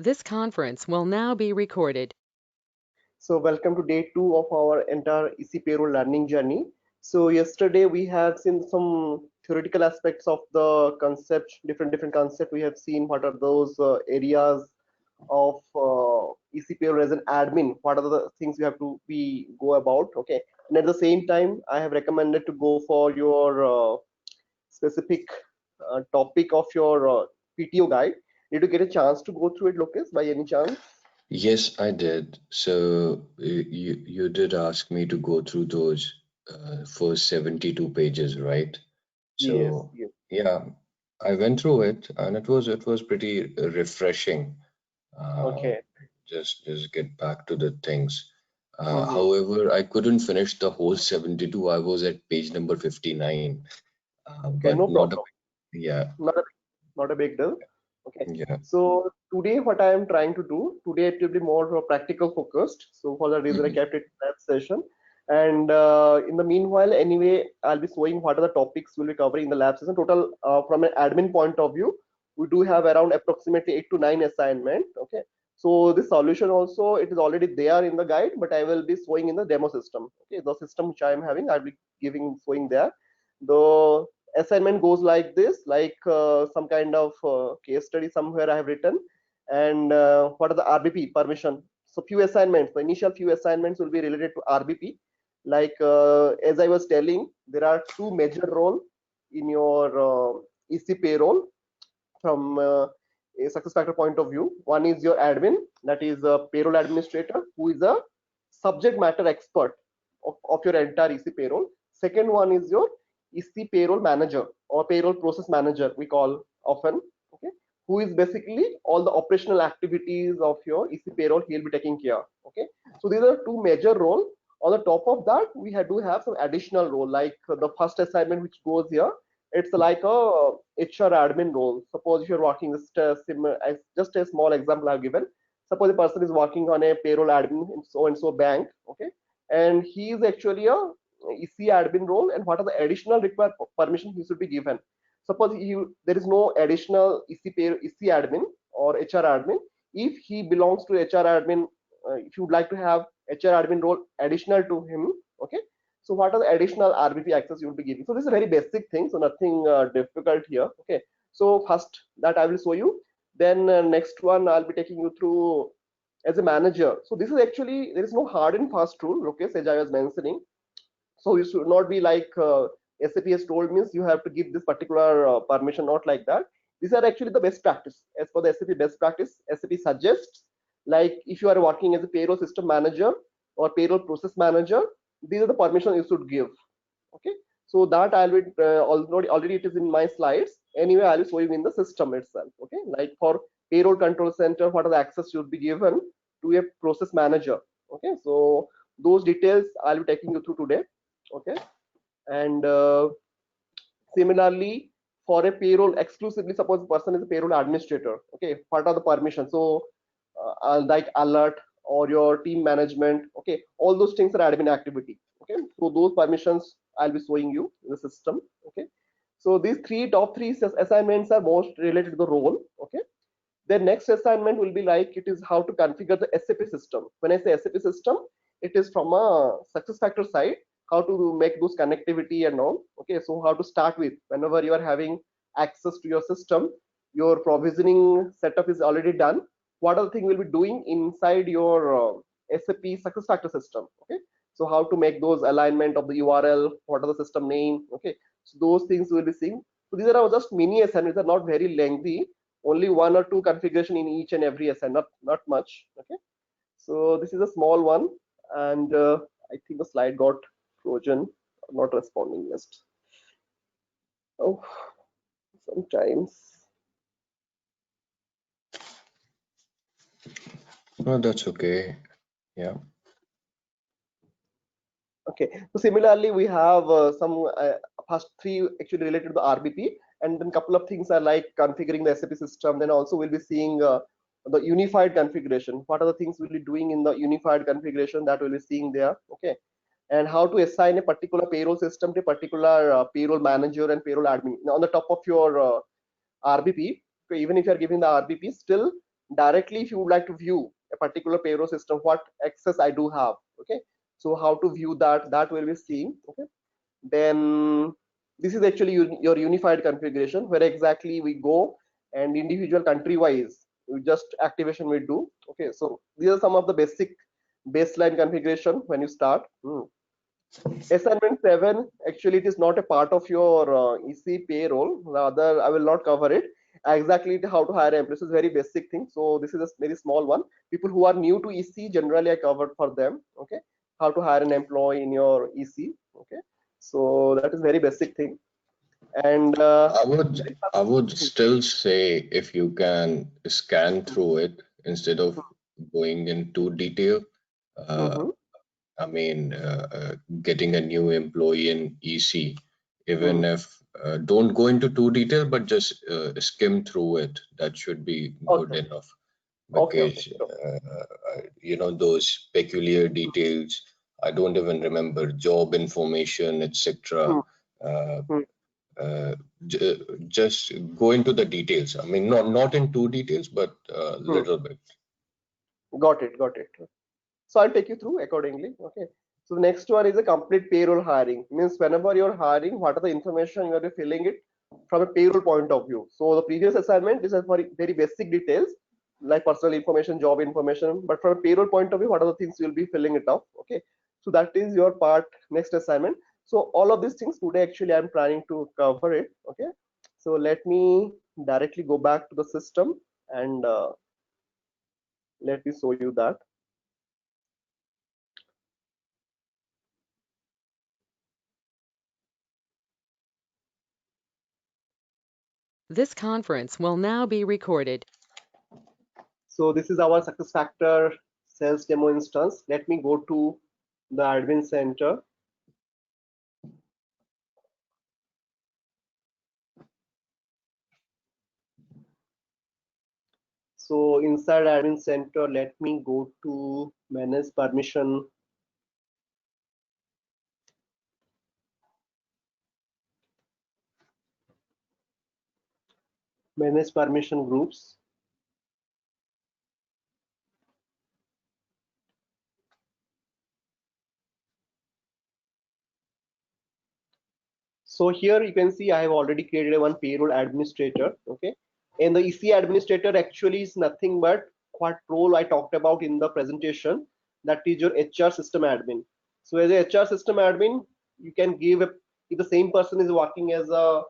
This conference will now be recorded. So welcome to day 2 of our entire EC payroll learning journey. So yesterday we have seen some theoretical aspects of the concept, different concept. We have seen what are those areas of EC payroll as an admin. What are the things you have to be go about? Okay, and at the same time, I have recommended to go for your specific topic of your PTO guide. Did you get a chance to go through it, Lucas, by any chance? Yes, I did. So you did ask me to go through those first 72 pages, right? Yes, So yes. yeah, I went through it and it was pretty refreshing. Uh, Okay. just get back to the things. Mm-hmm. However, I couldn't finish the whole 72. I was at page number 59. Okay, But no not a problem. yeah, Not a not a big deal. Okay. yeah. So today, what I am trying to do today, it will be more practical focused. So for that reason, I Mhm. kept it that session. And in the meanwhile, anyway, I'll be showing what are the topics we'll be covering in the lab session. Total, from an admin point of view, we do have around approximately 8 to 9 assignment. Okay. So this solution also it is already there in the guide, but I will be showing in the demo system. Okay, the system which I am having, I'll be giving showing there. The assignment goes like this, like some kind of case study somewhere I have written, and what are the RBP permission. So few assignments, the initial few assignments will be related to RBP. Like as I was telling, there are two major role in your EC payroll from a success factor point of view. One is your admin, that is a payroll administrator, who is a subject matter expert of your entire EC payroll. Second one is your EC payroll manager or payroll process manager, we call often, okay, who is basically all the operational activities of your EC payroll he'll be taking care. Okay, so these are two major roles. On the top of that, we do have some additional role, like the first assignment which goes here, it's like a HR admin role. Suppose if you're working just a small example I've given. Suppose a person is working on a payroll admin in so and so bank, okay, and he is actually a EC admin role. And what are the additional required permission he should be given? Suppose there is no additional EC admin or HR admin. If he belongs to HR admin, if you would like to have HR admin role additional to him, okay, so what are the additional RBP access you will be giving? So this is a very basic thing, so nothing difficult here. Okay. So first that I will show you. Then next one I'll be taking you through as a manager. So this is actually there is no hard and fast rule. Okay, as I was mentioning. So you should not be like SAP has told means you have to give this particular permission, not like that. These are actually the best practice. As for the SAP best practice, SAP suggests like if you are working as a payroll system manager or payroll process manager, these are the permission you should give. Okay, so that I'll be already it is in my slides. Anyway, I'll show you in the system itself. Okay, like for payroll control center, what are the access should be given to a process manager. Okay, so those details I'll be taking you through today. Okay, and similarly for a payroll exclusively, suppose the person is a payroll administrator. Okay, what are the permissions? So like alert or your team management. Okay, all those things are admin activity. Okay, so those permissions I'll be showing you in the system. Okay, so these top three assignments are most related to the role. Okay, the next assignment will be like it is how to configure the SAP system. When I say SAP system, it is from a success factor side, how to make those connectivity and all. Okay, so how to start with whenever you are having access to your system, your provisioning setup is already done. What are the things we'll be doing inside your SAP success factor system? Okay, so how to make those alignment of the URL, what are the system name? Okay, so those things we'll be seeing. So these are just mini assignments, are not very lengthy, only one or two configuration in each and every SN, not much. Okay, so this is a small one, and I think the slide got frozen, not responding list. Oh, sometimes. No, that's okay. Yeah. Okay, so similarly we have some first three actually related to the RBP, and then couple of things are like configuring the SAP system. Then also we'll be seeing the unified configuration. What are the things we'll be doing in the unified configuration that we'll be seeing there? Okay, and how to assign a particular payroll system to a particular payroll manager and payroll admin. Now, on the top of your RBP, okay, even if you are giving the RBP, still directly if you would like to view a particular payroll system, what access I do have. Okay, so how to view that, that will be seen. Okay, then this is actually your unified configuration, where exactly we go and individual country wise we just activation we do. Okay, so these are some of the basic baseline configuration when you start. Assignment 7, actually it is not a part of your EC payroll, rather I will not cover it exactly how to hire employees. Is very basic thing, so this is a very small one. People who are new to EC, generally I covered for them. Okay, how to hire an employee in your EC. Okay, so that is very basic thing. And I would still say if you can scan through it instead of going into detail. Uh, I mean, getting a new employee in EC, even if don't go into too detail, but just skim through it. That should be good okay, enough okay, because sure. those peculiar details. I don't even remember job information, etc. Hmm, Uh, hmm, uh, just go into the details. I mean, not in too details, but a hmm. little bit. Got it, got it. So I'll take you through accordingly. Okay. So the next one is a complete payroll hiring. Means whenever you're hiring, what are the information you are filling it from a payroll point of view. So the previous assignment is for very basic details like personal information, job information. But from a payroll point of view, what are the things you'll be filling it up? Okay. So that is your part next assignment. So all of these things today actually I'm planning to cover it. Okay. So let me directly go back to the system and let me show you that. This conference will now be recorded. So this is our SuccessFactors sales demo instance. Let me go to the admin center. So inside admin center, let me go to manage permission. Manage permission groups. So here you can see I have already created a one payroll administrator. Okay, and the EC administrator actually is nothing but what role I talked about in the presentation. That is your HR system admin. So as a HR system admin, you can give a, if the same person is working as a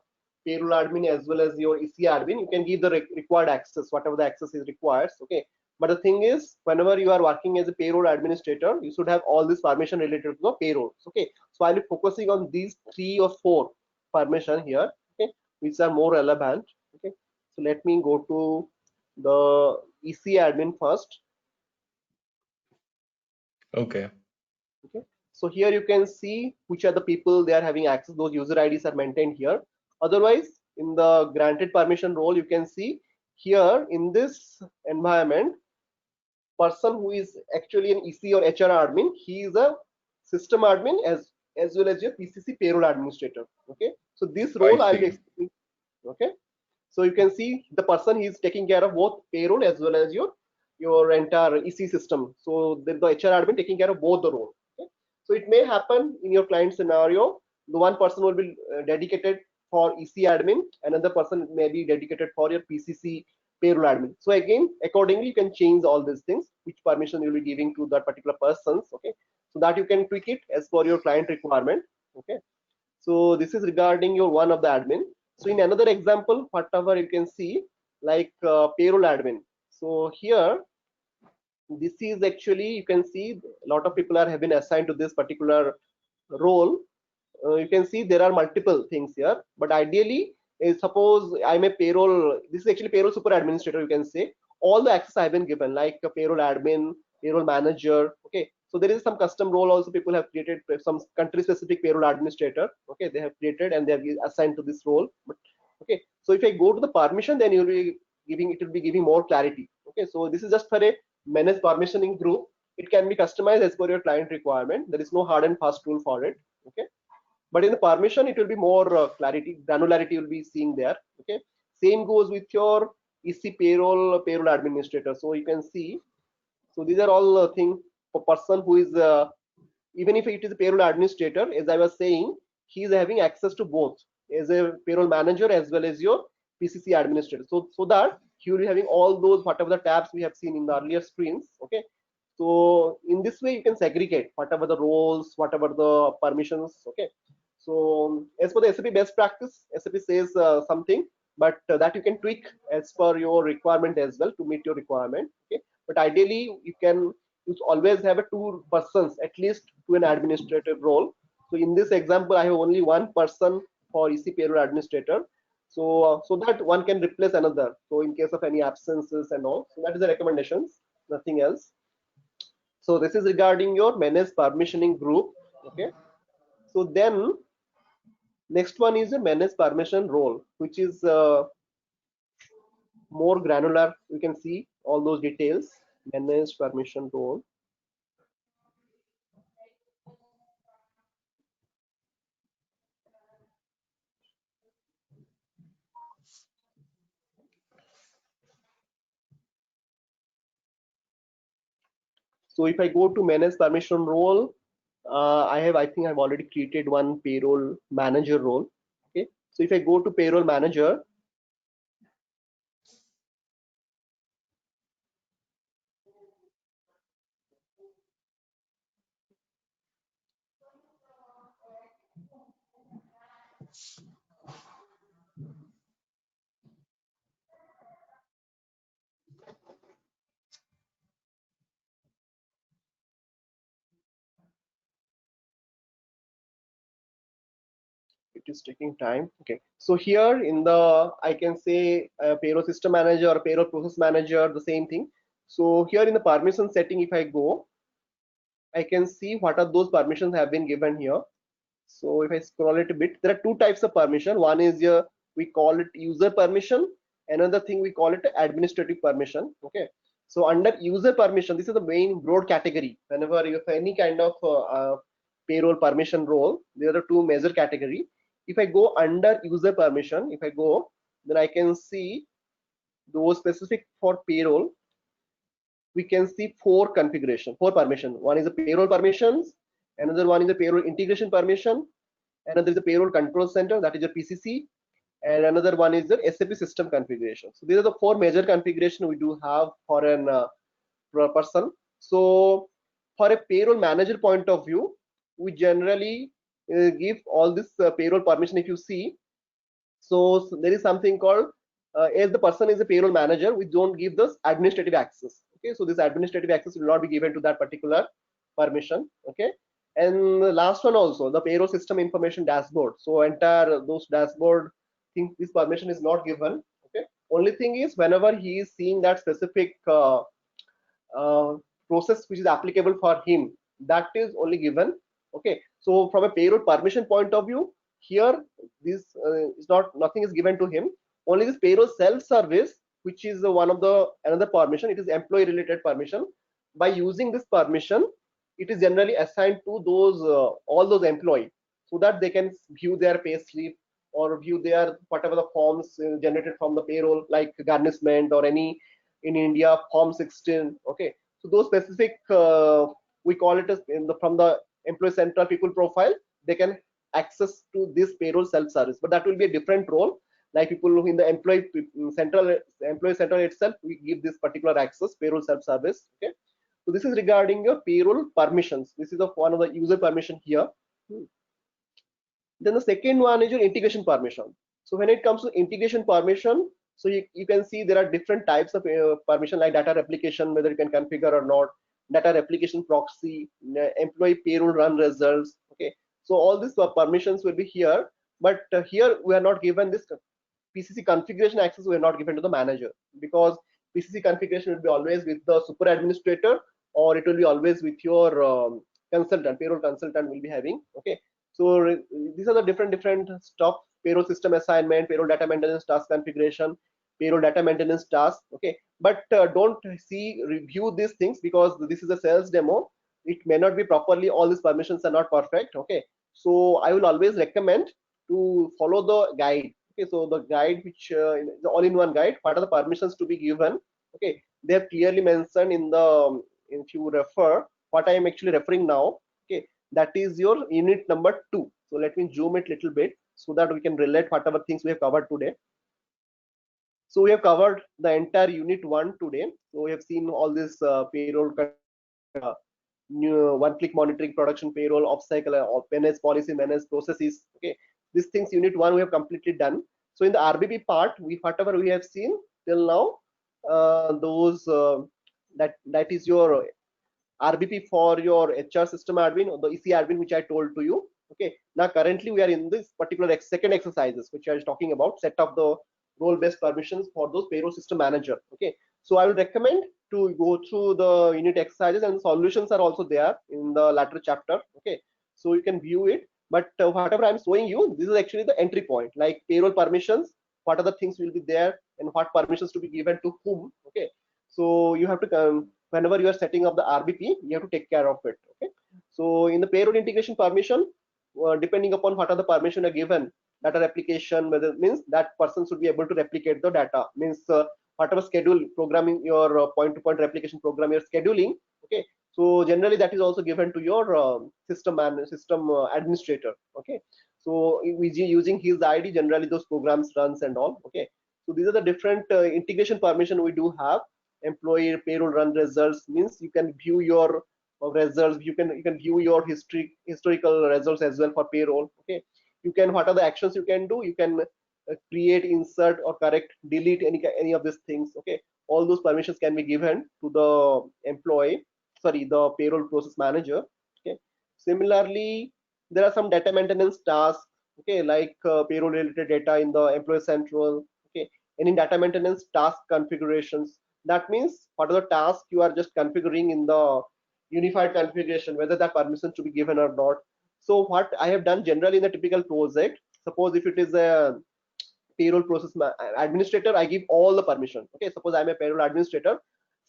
payroll admin as well as your EC admin, you can give the required access, whatever the access is required. Okay. But the thing is, whenever you are working as a payroll administrator, you should have all this permission related to the payroll. Okay. So I'll be focusing on these 3 or 4 permission here, okay, which are more relevant. Okay. So let me go to the EC admin first. Okay. Okay. So here you can see which are the people they are having access. Those user IDs are maintained here. Otherwise, in the granted permission role, you can see here in this environment, person who is actually an EC or HR admin, he is a system admin as well as your PCC payroll administrator. Okay. So this I role I'll be see. explaining. Okay. So you can see the person he is taking care of both payroll as well as your entire EC system. So the HR admin taking care of both the role. Okay? So it may happen in your client scenario, the one person will be dedicated for EC admin, another person may be dedicated for your PCC payroll admin. So again, accordingly, you can change all these things, which permission you'll be giving to that particular persons. Okay, so that you can tweak it as per your client requirement. Okay, so this is regarding your one of the admin. So in another example, whatever you can see, like payroll admin. So here, this is actually, you can see a lot of people have been assigned to this particular role. You can see there are multiple things here, but ideally, suppose I'm a payroll, this is actually payroll super administrator, you can say. All the access I've been given, like a payroll admin, payroll manager. Okay, so there is some custom role also people have created, some country specific payroll administrator. Okay, they have created and they have assigned to this role. But okay, so if I go to the permission, then you'll be giving, it will be giving more clarity. Okay, so this is just for a managed permissioning group. It can be customized as per your client requirement. There is no hard and fast rule for it. Okay, but in the permission it will be more clarity, granularity will be seeing there. Okay, same goes with your EC payroll administrator. So you can see, so these are all things for person who is even if it is a payroll administrator, as I was saying, he is having access to both as a payroll manager as well as your PCC administrator. So that he will be having all those whatever the tabs we have seen in the earlier screens. Okay. So in this way you can segregate whatever the roles, whatever the permissions. Okay. So as per the SAP best practice, SAP says something, but that you can tweak as per your requirement as well to meet your requirement. Okay. But ideally you can always have a two persons at least to an administrative role. So in this example, I have only one person for EC payroll administrator. So that one can replace another. So in case of any absences and all, so that is the recommendations, nothing else. So this is regarding your manage permissioning group. Okay. So then next one is a manage permission role, which is more granular. You can see all those details. Manage permission role. So if I go to manage permission role, I think I've already created one payroll manager role. Okay. So if I go to payroll manager, it is taking time. Okay. So here in the, I can say payroll system manager or payroll process manager, the same thing. So here in the permission setting, if I go, I can see what are those permissions have been given here. So if I scroll it a bit, there are two types of permission. One is we call it user permission. Another thing we call it administrative permission. Okay. So under user permission, this is the main broad category. Whenever you have any kind of payroll permission role, there are the two major category. If I go under user permission, if I go, then I can see those specific for payroll. We can see four permission. One is the payroll permissions, another one is the payroll integration permission, another is the payroll control center, that is your PCC, and another one is the SAP system configuration. So these are the four major configuration we do have for an for a person. So for a payroll manager point of view, we generally give all this payroll permission. If you see, so there is something called as the person is a payroll manager, we don't give this administrative access. Okay, so this administrative access will not be given to that particular permission. Okay, and the last one also, the payroll system information dashboard. So entire those dashboard thing, this permission is not given. Okay, only thing is whenever he is seeing that specific process which is applicable for him, that is only given. Okay, so from a payroll permission point of view, here this is not, nothing is given to him. Only this payroll self service, which is one of the another permission, it is employee related permission. By using this permission, it is generally assigned to those all those employees, so that they can view their pay slip or view their whatever the forms generated from the payroll, like garnishment or any in India form 16. Okay, so those specific we call it as from the employee central people profile, they can access to this payroll self service, but that will be a different role. Like people in the employee central itself, we give this particular access, payroll self service. Okay, so this is regarding your payroll permissions. This is one of the user permission here. Then the second one is your integration permission. So when it comes to integration permission, so you can see there are different types of permission, like data replication, whether you can configure or not, data replication proxy, employee payroll run results. Okay, so all these permissions will be here, but here we are not given this PCC configuration access. We are not given to the manager, because PCC configuration will be always with the super administrator, or it will be always with your consultant, payroll consultant will be having. Okay, so these are the different stuff: payroll system assignment, payroll data maintenance task configuration, payroll data maintenance task. Okay, but don't review these things, because this is a sales demo. It may not be properly, all these permissions are not perfect. Okay, so I will always recommend to follow the guide, Okay, so the guide, which the all-in-one guide, what are the permissions to be given? Okay, they have clearly mentioned in the if you refer what I am actually referring now. Okay, that is your unit number 2. So let me zoom it little bit so that we can relate whatever things we have covered today. So we have covered the entire unit 1 today. So we have seen all this payroll, new one-click monitoring, production payroll, off-cycle, manage policy, manage processes. Okay, these things unit 1 we have completely done. So in the RBP part, whatever we have seen till now, those that is your RBP for your HR system admin or the EC admin, which I told to you. Okay. Now currently we are in this particular second exercises, which I was talking about, set up the role-based permissions for those payroll system manager. Okay. So I will recommend to go through the unit exercises, and the solutions are also there in the latter chapter. Okay. So you can view it. But whatever I'm showing you, this is actually the entry point, like payroll permissions, what are the things will be there and what permissions to be given to whom. Okay. So you have to whenever you are setting up the RBP, you have to take care of it. Okay. So in the payroll integration permission, depending upon what are the permission are given, data replication, whether means that person should be able to replicate the data. Means whatever schedule programming your point-to-point replication program you're scheduling. Okay. So generally that is also given to your system administrator. Okay. So using his ID, generally those programs runs and all. Okay. So these are the different integration permission we do have. Employee payroll run results means you can view your results. You can view your historical results as well for payroll. Okay, you can, what are the actions you can do? You can create, insert or correct, delete any of these things. Okay, all those permissions can be given to the employee, sorry, the payroll process manager. Okay, similarly there are some data maintenance tasks. Okay, like payroll related data in the employee central. Okay, any data maintenance task configurations, that means what are the tasks you are just configuring in the unified configuration, whether that permission to be given or not. So what I have done generally in a typical project, suppose if it is a payroll process administrator, I give all the permission. Okay, suppose I'm a payroll administrator,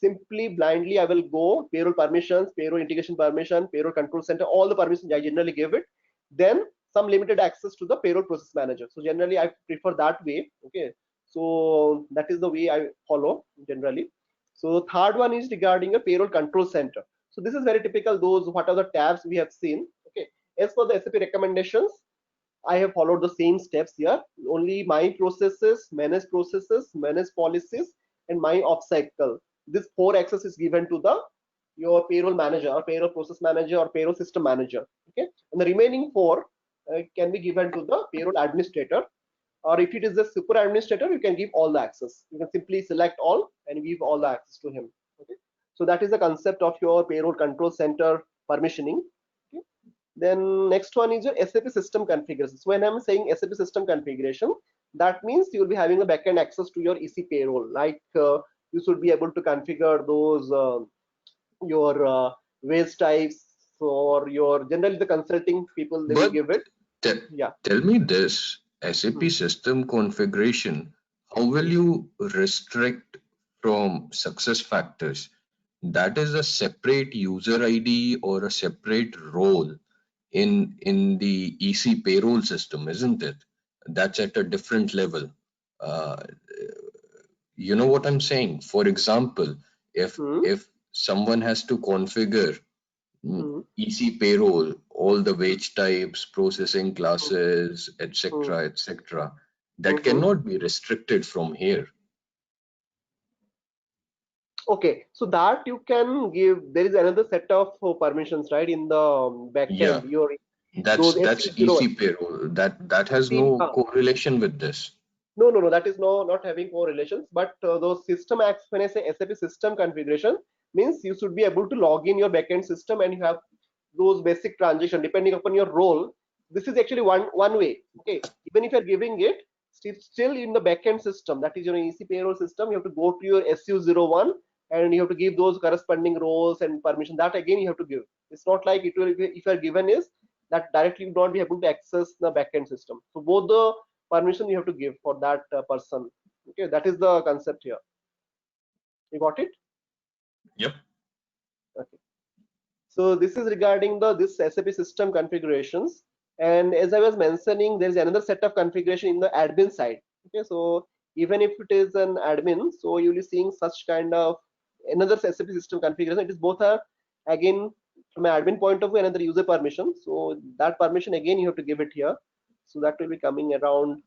simply blindly I will go payroll permissions, payroll integration permission, payroll control center, all the permissions I generally give it. Then some limited access to the payroll process manager. So generally I prefer that way. Okay, so that is the way I follow generally. So third one is regarding a payroll control center. So this is very typical, those what are the tabs we have seen. Okay, as for the SAP recommendations, I have followed the same steps here. Only my processes, manage policies, and my off cycle. This 4 access is given to the your payroll manager or payroll process manager or payroll system manager. Okay, and the remaining 4 can be given to the payroll administrator. Or if it is a super administrator, you can give all the access. You can simply select all and give all the access to him. Okay, so that is the concept of your payroll control center permissioning. Okay. Then next one is your SAP system configuration. So when I'm saying SAP system configuration, that means you will be having a backend access to your EC payroll. Like you should be able to configure those your wage types, or your generally the consulting people they will But give it. te- Yeah. tell me this, SAP system configuration, how will you restrict from success factors? That is a separate user ID or a separate role in the EC payroll system, isn't it? That's at a different level. Uh, you know what I'm saying? For example, Hmm. if someone has to configure Hmm. EC payroll, all the wage types, processing Hmm. classes, Hmm. etc., etc., that Hmm. cannot be restricted from here. Okay, so that you can give. There is another set of permissions, right, in the Yeah, backend. Your that's those that's SU01. EC payroll. That has See, no correlation with this. no. That is not having correlations. But those system acts. When I say SAP system configuration, means you should be able to log in your backend system and you have those basic transaction depending upon your role. This is actually one way. Okay, even if you're giving it, still in the backend system, that is your EC payroll system, you have to go to your SU01 and you have to give those corresponding roles and permission. That again you have to give. It's not like it will, if you are given is that directly you will not be able to access the backend system. So both the permission you have to give for that person. Okay, that is the concept here. You got it? Yep. Okay. So this is regarding the this SAP system configurations. And as I was mentioning, there is another set of configuration in the admin side. Okay, so even if it is an admin, so you'll be seeing such kind of another SAP system configuration. It is both a, again, from an admin point of view, another user permission. So that permission again you have to give it here. So that will be coming around.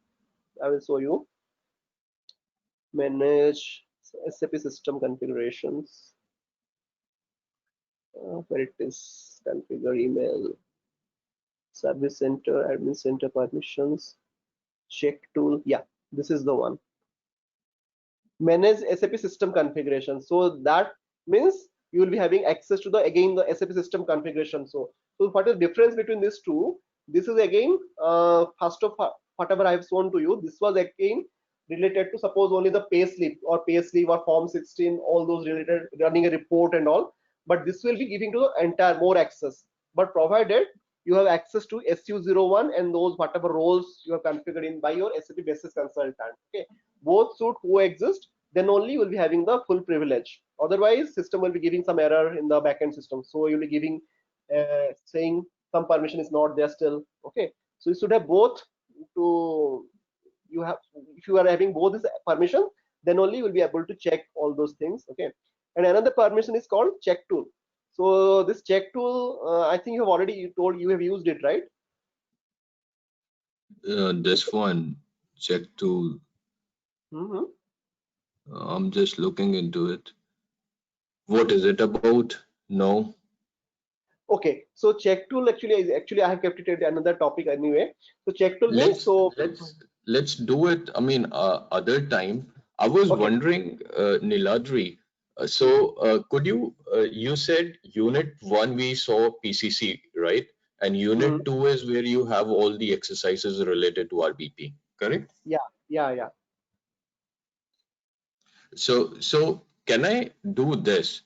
I will show you. Manage SAP system configurations. Where it is, configure email, service center, admin center permissions, check tool. Yeah, this is the one. Manage SAP system configuration. So that means you will be having access to the, again, the SAP system configuration. So what is the difference between these two? This is again, first of whatever I have shown to you, this was again related to suppose only the payslip or form 16, all those related running a report and all. But this will be giving to the entire more access. But provided you have access to SU01 and those whatever roles you have configured in by your SAP basis consultant. Okay, both should coexist, then only you will be having the full privilege. Otherwise, system will be giving some error in the backend system. So you'll be giving, saying some permission is not there still. Okay, so you should have both. To you have, if you are having both this permission, then only you will be able to check all those things. Okay, and another permission is called check tool. So this check tool, I think you have already told you have used it, right? This one, check tool. I'm just looking into it. What is it about? No. Okay, so check tool actually I have kept it at another topic anyway. So check tool means, Let's do it. I mean, other time. I was okay. wondering, Niladri. Could you? You said Unit 1 we saw PCC, right? And Unit 2 is where you have all the exercises related to RBP, correct? Yeah. So can I do this?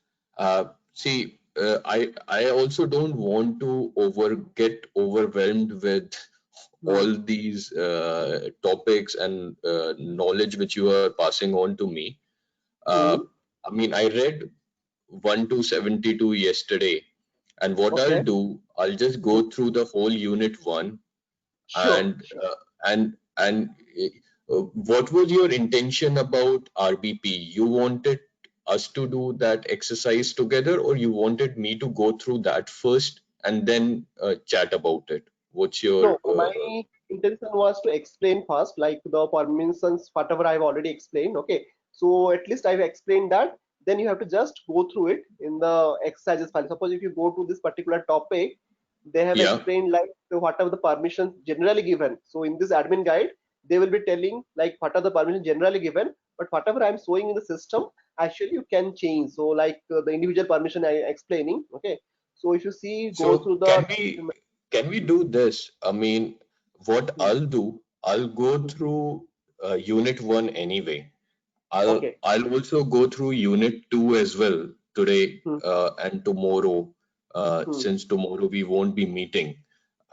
See, I also don't want to get overwhelmed with all these topics and knowledge which you are passing on to me. I mean, I read 1 to 72 yesterday, and what I'll do, I'll just go through the whole Unit 1, and what was your intention about RBP? You wanted us to do that exercise together, or you wanted me to go through that first and then chat about it? What's your No, my intention was to explain first, like the permissions, whatever I've already explained. Okay, so at least I've explained that. Then you have to just go through it in the exercises file. Suppose if you go to this particular topic, they have explained like whatever the permissions generally given. So in this admin guide, they will be telling like what are the permissions generally given, but whatever I'm showing in the system, actually you can change. So like the individual permission I explaining. Okay, so if you see, go through the. Can we do this? I mean, what I'll do, I'll go through Unit 1 anyway. I'll also go through Unit 2 as well today and tomorrow, since tomorrow we won't be meeting.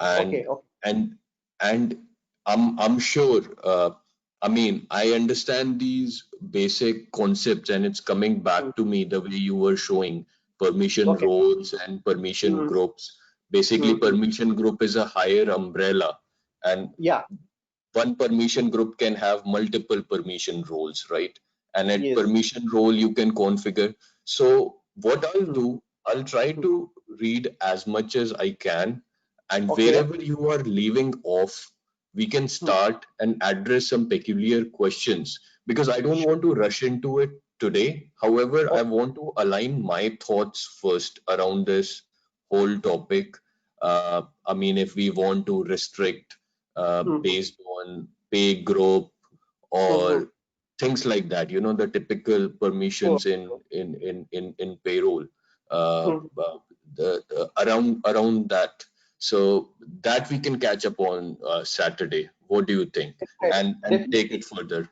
And I'm sure, I mean, I understand these basic concepts, and it's coming back to me the way you were showing permission roles and permission groups. Basically, permission group is a higher umbrella, and one permission group can have multiple permission roles, right? And at permission role you can configure. So what I'll do, I'll try to read as much as I can, and wherever you are leaving off, we can start and address some peculiar questions, because I don't want to rush into it today. However, I want to align my thoughts first around this whole topic. I mean, if we want to restrict based on pay group or things like that, you know, the typical permissions in payroll, around that. So that we can catch up on Saturday. What do you think? And take it further.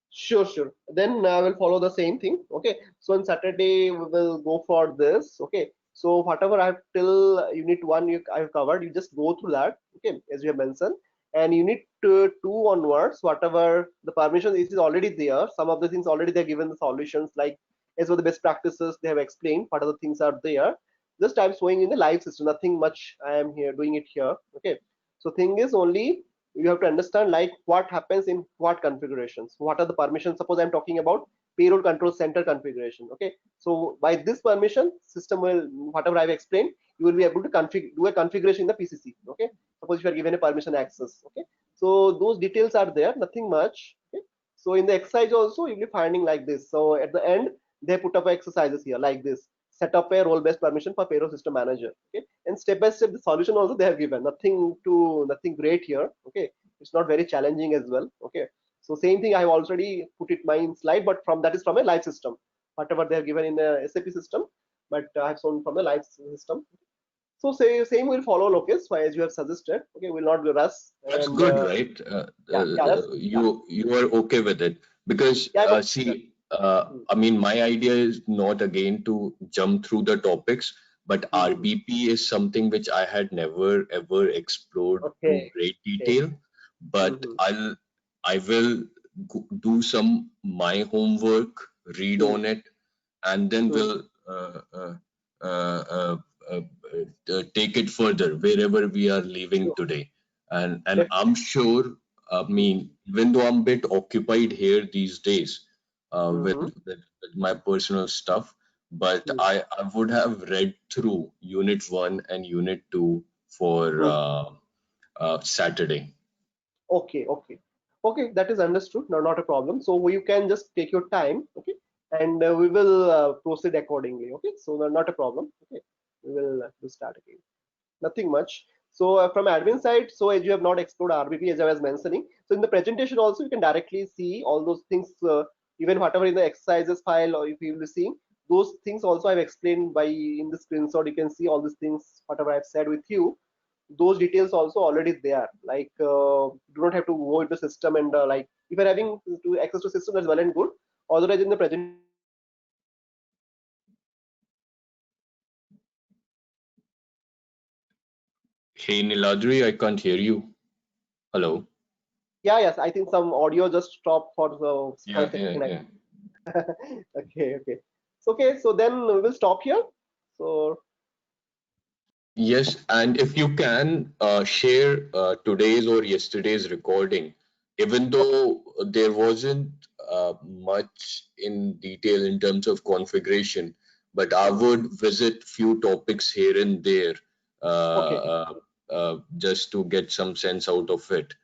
Sure. Then I will follow the same thing. Okay. So on Saturday we will go for this. Okay. So whatever I have till Unit 1 I have covered, you just go through that. Okay, as you have mentioned. And Unit 2 onwards, whatever the permission is already there. Some of the things already they're given the solutions, like as for the best practices they have explained. What other things are there? Just I'm showing in the live system, nothing much I am here doing it here. Okay, so thing is only you have to understand like what happens in what configurations, what are the permissions. Suppose I'm talking about payroll control center configuration. Okay, so by this permission, system will, whatever I've explained, you will be able to do a configuration in the PCC. Okay, suppose you are given a permission access. Okay, so those details are there, nothing much. Okay, so in the exercise also you'll be finding like this. So at the end they put up exercises here like this: set up a role-based permission for payroll system manager. Okay, and step by step the solution also they have given. Nothing great here. Okay, it's not very challenging as well. Okay, so same thing I have already put it my slide, but from that is from a live system. Whatever they have given in the SAP system, but I have shown from the live system. So same will follow, Lokesh, as you have suggested. Okay, we'll not rush. That's And good, right? You are okay with it because see, I mean, my idea is not again to jump through the topics, but RBP is something which I had never ever explored to great detail. But I will do some my homework, read on it, and then we'll take it further wherever we are leaving today. And I'm sure, I mean, even though I'm a bit occupied here these days with my personal stuff, but I would have read through Unit 1 and Unit 2 for Saturday. Okay, that is understood. No, not a problem. So you can just take your time. Okay, and we will proceed accordingly. Okay, so not a problem. Okay, we will start again. Nothing much. So from admin side, so as you have not explored RBP, as I was mentioning, so in the presentation also you can directly see all those things, even whatever in the exercises file, or if you will be seeing those things also I've explained by in the screenshot. You can see all these things whatever I've said with you. Those details also already there. Like do not have to go into system, and like if you're having to access to system, that's well and good. Otherwise in the presentation. Hey Niladri, I can't hear you. Hello. Yes, I think some audio just stopped for the Yeah. Okay. So then we will stop here. So Yes, and if you can share today's or yesterday's recording, even though there wasn't much in detail in terms of configuration, but I would visit few topics here and there just to get some sense out of it.